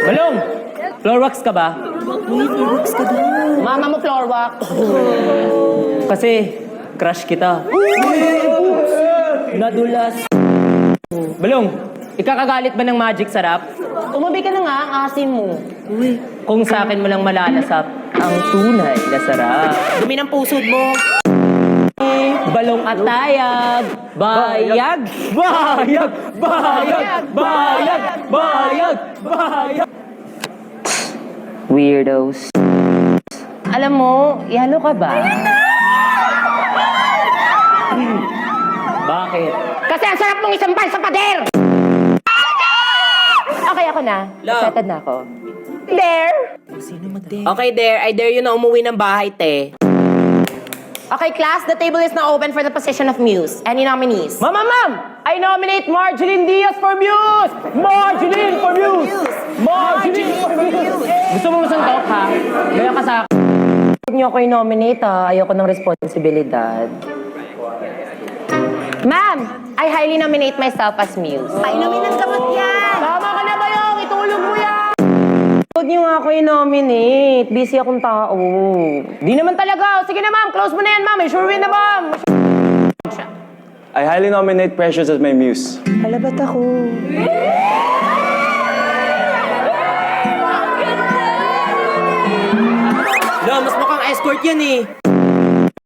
Balong! Floor wax ka ba? Uy, Florbox ka daw. Mama mo floor wax. Kasi, crush kita. Nadulas. Balong, ikakagalit ba ng magic sarap? Tumabi ka na nga, ang asin mo. Uy, Kung sa akin mo lang malalasap ang tunay na sarap. Dumi ng pusod mo. Balong at tayag. Bayag! Bayag! Bayag! Bayag! Bayag! Bayag! Weirdos. Alam mo, yalo ka ba? Bakit? Kasi ang sarap mong isampal sa pader! Okay, ako na. Love. Excited na ako. There! sino mag-date? Okay, Dare. I dare you na umuwi ng bahay, te. Okay, class, the table is now open for the position of muse. Any nominees? Ma'am! I nominate Marjeline Diaz for Muse! Marjeline for Muse! Marjeline for Muse! Gusto mo masuntok, ha? Gaya ka sa akin. Huwag niyo ako i-nominate, ha? Ayoko ng responsibilidad. Ma'am, I highly nominate myself as muse. Painumin ng gamot yan! Tama ka na ba yung? Itulog mo yan! Huwag niyo nga ako i-nominate. Busy akong tao. Di naman talaga. Sige na, ma'am. Close mo na yan, ma'am. May sure win na, ma'am. I highly nominate Precious as my muse. Halabat ako. Lo, mas mukhang escort yan eh.